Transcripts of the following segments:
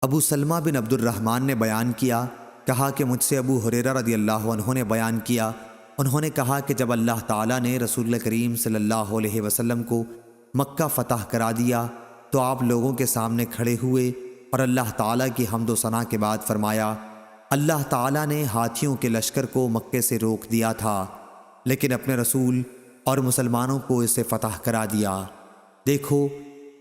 ابو سلمہ بن عبد الرحمن نے بیان کیا، کہا کہ مجھ سے ابو ہریرہ رضی اللہ عنہ نے بیان کیا، انہوں نے کہا کہ جب اللہ تعالیٰ نے رسول کریم صلی اللہ علیہ وسلم کو مکہ فتح کرا دیا تو آپ لوگوں کے سامنے کھڑے ہوئے اور اللہ تعالیٰ کی حمد و ثنا کے بعد فرمایا، اللہ تعالیٰ نے ہاتھیوں کے لشکر کو مکے سے روک دیا تھا لیکن اپنے رسول اور مسلمانوں کو اسے فتح کرا دیا۔ دیکھو،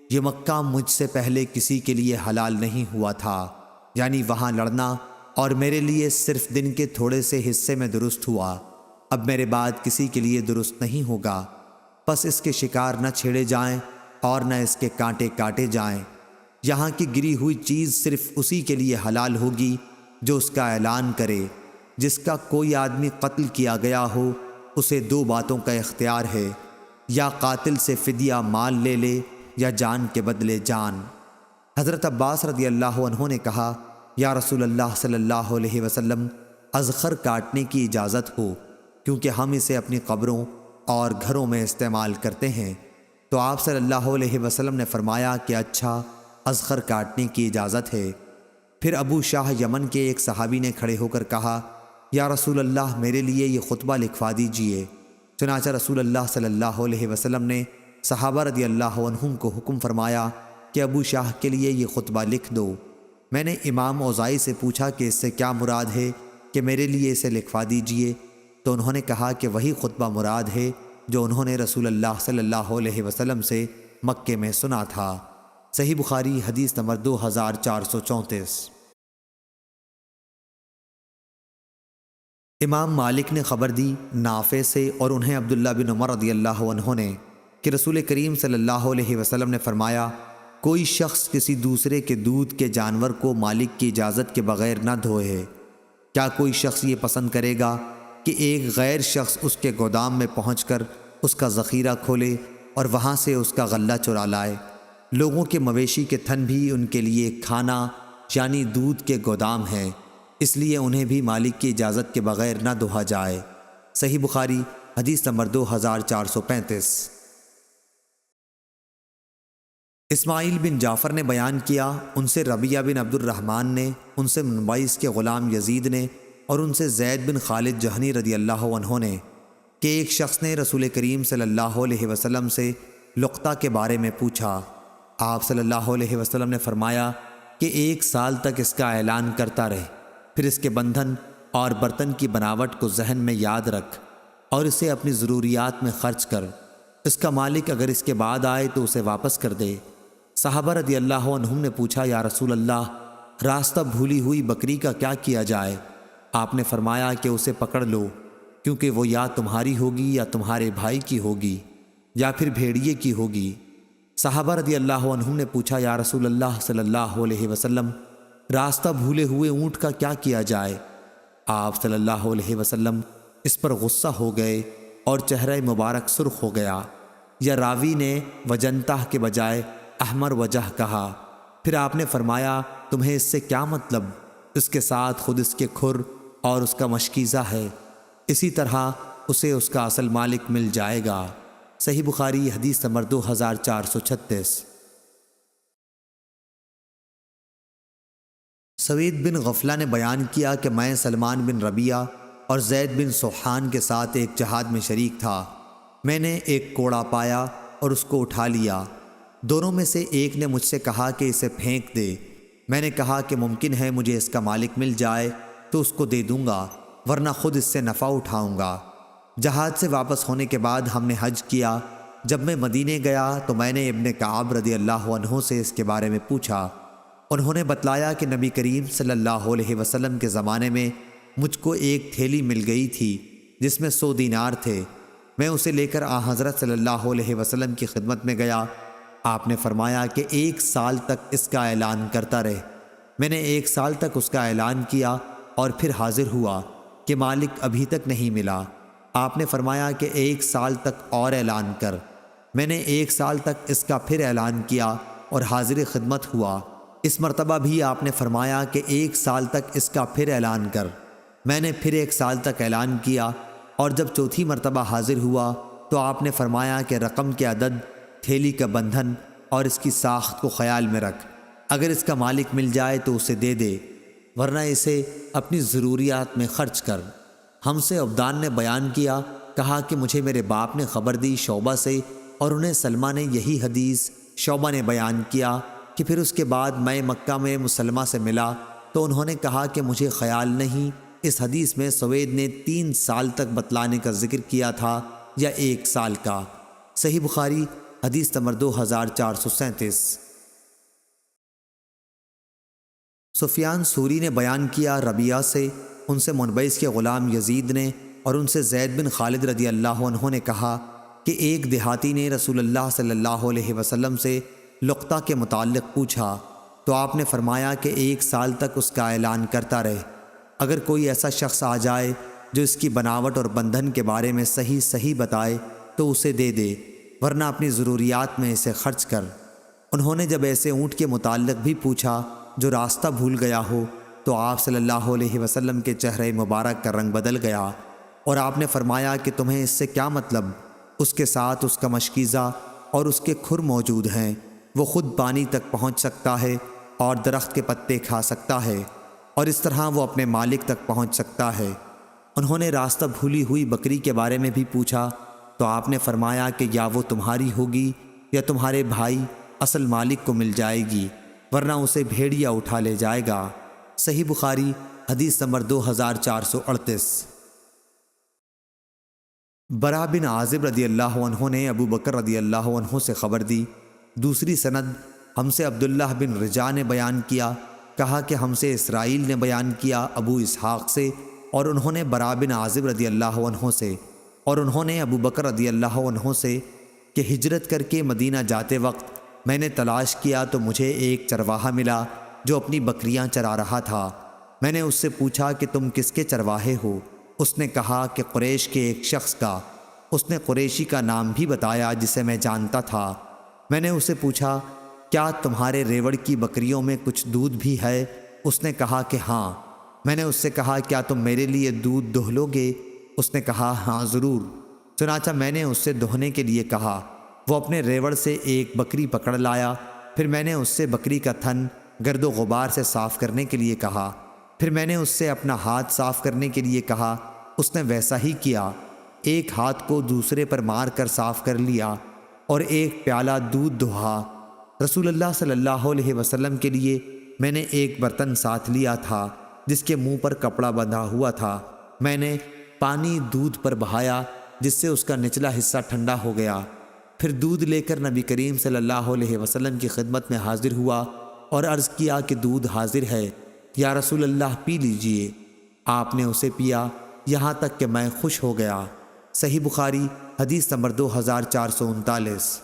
یہ مکہ مجھ سے پہلے کسی کے لیے حلال نہیں ہوا تھا، یعنی وہاں لڑنا، اور میرے لیے صرف دن کے تھوڑے سے حصے میں درست ہوا، اب میرے بعد کسی کے لیے درست نہیں ہوگا، پس اس کے شکار نہ چھیڑے جائیں اور نہ اس کے کانٹے کاٹے جائیں۔ یہاں کی گری ہوئی چیز صرف اسی کے لیے حلال ہوگی جو اس کا اعلان کرے۔ جس کا کوئی آدمی قتل کیا گیا ہو اسے دو باتوں کا اختیار ہے، یا قاتل سے فدیہ مال لے لے یا جان کے بدلے جان۔ حضرت عباس رضی اللہ عنہ نے کہا، یا رسول اللہ صلی اللہ علیہ وسلم، اذخر کاٹنے کی اجازت ہو، کیونکہ ہم اسے اپنی قبروں اور گھروں میں استعمال کرتے ہیں۔ تو آپ صلی اللہ علیہ وسلم نے فرمایا کہ اچھا، اذخر کاٹنے کی اجازت ہے۔ پھر ابو شاہ یمن کے ایک صحابی نے کھڑے ہو کر کہا، یا رسول اللہ، میرے لیے یہ خطبہ لکھوا دیجئے۔ چنانچہ رسول اللہ صلی اللہ علیہ وسلم نے صحابہ رضی اللہ عنہم کو حکم فرمایا کہ ابو شاہ کے لیے یہ خطبہ لکھ دو۔ میں نے امام اوزائی سے پوچھا کہ اس سے کیا مراد ہے کہ میرے لیے اسے لکھوا دیجئے، تو انہوں نے کہا کہ وہی خطبہ مراد ہے جو انہوں نے رسول اللہ صلی اللہ علیہ وسلم سے مکے میں سنا تھا۔ صحیح بخاری حدیث نمبر 2434۔ امام مالک نے خبر دی نافع سے اور انہیں عبداللہ بن عمر رضی اللہ عنہ نے کہ رسول کریم صلی اللہ علیہ وسلم نے فرمایا، کوئی شخص کسی دوسرے کے دودھ کے جانور کو مالک کی اجازت کے بغیر نہ دھوئے۔ کیا کوئی شخص یہ پسند کرے گا کہ ایک غیر شخص اس کے گودام میں پہنچ کر اس کا ذخیرہ کھولے اور وہاں سے اس کا غلہ چرا لائے؟ لوگوں کے مویشی کے تھن بھی ان کے لیے کھانا یعنی دودھ کے گودام ہیں، اس لیے انہیں بھی مالک کی اجازت کے بغیر نہ دھویا جائے۔ صحیح بخاری حدیث نمبر 2435۔ اسماعیل بن جعفر نے بیان کیا، ان سے ربیعہ بن عبد الرحمن نے، ان سے منبعث کے غلام یزید نے، اور ان سے زید بن خالد جہنی رضی اللہ عنہ نے کہ ایک شخص نے رسول کریم صلی اللہ علیہ وسلم سے لقطہ کے بارے میں پوچھا۔ آپ صلی اللہ علیہ وسلم نے فرمایا کہ 1 سال تک اس کا اعلان کرتا رہے، پھر اس کے بندھن اور برتن کی بناوٹ کو ذہن میں یاد رکھ اور اسے اپنی ضروریات میں خرچ کر۔ اس کا مالک اگر اس کے بعد آئے تو اسے واپس کر دے۔ صحابہ رضی اللہ عنہم نے پوچھا، یا رسول اللہ، راستہ بھولی ہوئی بکری کا کیا کیا جائے؟ آپ نے فرمایا کہ اسے پکڑ لو، کیونکہ وہ یا تمہاری ہوگی یا تمہارے بھائی کی ہوگی یا پھر بھیڑیے کی ہوگی۔ صحابہ رضی اللہ عنہم نے پوچھا، یا رسول اللہ صلی اللہ علیہ وسلم، راستہ بھولے ہوئے اونٹ کا کیا کیا جائے؟ آپ صلی اللہ علیہ وسلم اس پر غصہ ہو گئے اور چہرہ مبارک سرخ ہو گیا، یا راوی نے وجنتہ کے بجائے احمر وجہ کہا۔ پھر آپ نے فرمایا، تمہیں اس سے کیا مطلب؟ اس کے ساتھ خود اس کے کھر اور اس کا مشکیزہ ہے، اسی طرح اسے اس کا اصل مالک مل جائے گا۔ صحیح بخاری حدیث نمبر 2436۔ سوید بن غفلہ نے بیان کیا کہ میں سلمان بن ربیعہ اور زید بن سوحان کے ساتھ ایک جہاد میں شریک تھا۔ میں نے ایک کوڑا پایا اور اس کو اٹھا لیا۔ دونوں میں سے ایک نے مجھ سے کہا کہ اسے پھینک دے۔ میں نے کہا کہ ممکن ہے مجھے اس کا مالک مل جائے تو اس کو دے دوں گا، ورنہ خود اس سے نفع اٹھاؤں گا۔ جہاد سے واپس ہونے کے بعد ہم نے حج کیا۔ جب میں مدینے گیا تو میں نے ابن کعب رضی اللہ عنہ سے اس کے بارے میں پوچھا۔ انہوں نے بتلایا کہ نبی کریم صلی اللہ علیہ وسلم کے زمانے میں مجھ کو ایک تھیلی مل گئی تھی جس میں 100 دینار تھے۔ میں اسے لے کر حضرت صلی اللہ علیہ وسلم کی خدمت میں گیا۔ آپ نے فرمایا کہ 1 سال تک اس کا اعلان کرتا رہے۔ میں نے 1 سال تک اس کا اعلان کیا اور پھر حاضر ہوا کہ مالک ابھی تک نہیں ملا۔ آپ نے فرمایا کہ 1 سال تک اور اعلان کر۔ میں نے 1 سال تک اس کا پھر اعلان کیا اور حاضر خدمت ہوا۔ اس مرتبہ بھی آپ نے فرمایا کہ 1 سال تک اس کا پھر اعلان کر۔ میں نے پھر 1 سال تک اعلان کیا اور جب چوتھی مرتبہ حاضر ہوا تو آپ نے فرمایا کہ رقم کے عدد، تھیلی کا بندھن اور اس کی ساخت کو خیال میں رکھ۔ اگر اس کا مالک مل جائے تو اسے دے دے، ورنہ اسے اپنی ضروریات میں خرچ کر۔ ہم سے عبدان نے بیان کیا، کہا کہ مجھے میرے باپ نے خبر دی شعبہ سے، اور انہیں سلمہ نے یہی حدیث شعبہ نے بیان کیا کہ پھر اس کے بعد میں مکہ میں مسلمہ سے ملا تو انہوں نے کہا کہ مجھے خیال نہیں اس حدیث میں سوید نے 3 سال تک بتلانے کا ذکر کیا تھا یا 1 سال کا۔ صحیح بخاری حدیث نمبر 2437۔ سفیان ثوری نے بیان کیا ربیعہ سے، ان سے منبعث کے غلام یزید نے اور ان سے زید بن خالد رضی اللہ عنہ نے کہا کہ ایک دیہاتی نے رسول اللہ صلی اللہ علیہ وسلم سے لقطہ کے متعلق پوچھا تو آپ نے فرمایا کہ 1 سال تک اس کا اعلان کرتا رہے۔ اگر کوئی ایسا شخص آ جائے جو اس کی بناوٹ اور بندھن کے بارے میں صحیح بتائے تو اسے دے دے، ورنہ اپنی ضروریات میں اسے خرچ کر۔ انہوں نے جب ایسے اونٹ کے متعلق بھی پوچھا جو راستہ بھول گیا ہو تو آپ صلی اللہ علیہ وسلم کے چہرے مبارک کا رنگ بدل گیا، اور آپ نے فرمایا کہ تمہیں اس سے کیا مطلب؟ اس کے ساتھ اس کا مشکیزہ اور اس کے کھر موجود ہیں، وہ خود پانی تک پہنچ سکتا ہے اور درخت کے پتے کھا سکتا ہے، اور اس طرح وہ اپنے مالک تک پہنچ سکتا ہے۔ انہوں نے راستہ بھولی ہوئی بکری کے بارے میں بھی پوچھا تو آپ نے فرمایا کہ یا وہ تمہاری ہوگی یا تمہارے بھائی اصل مالک کو مل جائے گی، ورنہ اسے بھیڑیا اٹھا لے جائے گا۔ صحیح بخاری حدیث نمبر 2438۔ برا بن عازب رضی اللہ عنہ نے ابو بکر رضی اللہ عنہ سے خبر دی۔ دوسری سند ہم سے عبداللہ بن رجا نے بیان کیا، کہا کہ ہم سے اسرائیل نے بیان کیا ابو اسحاق سے، اور انہوں نے برا بن عازب رضی اللہ عنہ سے، اور انہوں نے ابو بکر رضی اللہ عنہ سے کہ ہجرت کر کے مدینہ جاتے وقت میں نے تلاش کیا تو مجھے ایک چرواہا ملا جو اپنی بکریاں چرا رہا تھا۔ میں نے اس سے پوچھا کہ تم کس کے چرواہے ہو؟ اس نے کہا کہ قریش کے ایک شخص کا۔ اس نے قریشی کا نام بھی بتایا جسے میں جانتا تھا۔ میں نے اسے پوچھا کیا تمہارے ریوڑ کی بکریوں میں کچھ دودھ بھی ہے؟ اس نے کہا کہ ہاں۔ میں نے اس سے کہا کیا تم میرے لیے دودھ دہہ لو گے؟ اس نے کہا ہاں ضرور۔ چنانچہ میں نے اس سے دہنے کے لیے کہا۔ وہ اپنے ریوڑ سے ایک بکری پکڑ لایا، پھر میں نے اس سے بکری کا تھن گرد و غبار سے صاف کرنے کے لیے کہا، پھر میں نے اس سے اپنا ہاتھ صاف کرنے کے لیے کہا۔ اس نے ویسا ہی کیا، ایک ہاتھ کو دوسرے پر مار کر صاف کر لیا اور ایک پیالہ دودھ دہا۔ رسول اللہ صلی اللہ علیہ وسلم کے لیے میں نے ایک برتن ساتھ لیا تھا جس کے منہ پر کپڑا بندھا ہوا تھا۔ میں نے پانی دودھ پر بہایا جس سے اس کا نچلا حصہ ٹھنڈا ہو گیا، پھر دودھ لے کر نبی کریم صلی اللہ علیہ وسلم کی خدمت میں حاضر ہوا اور عرض کیا کہ دودھ حاضر ہے، یا رسول اللہ پی لیجئے۔ آپ نے اسے پیا یہاں تک کہ میں خوش ہو گیا۔ صحیح بخاری حدیث نمبر 2439۔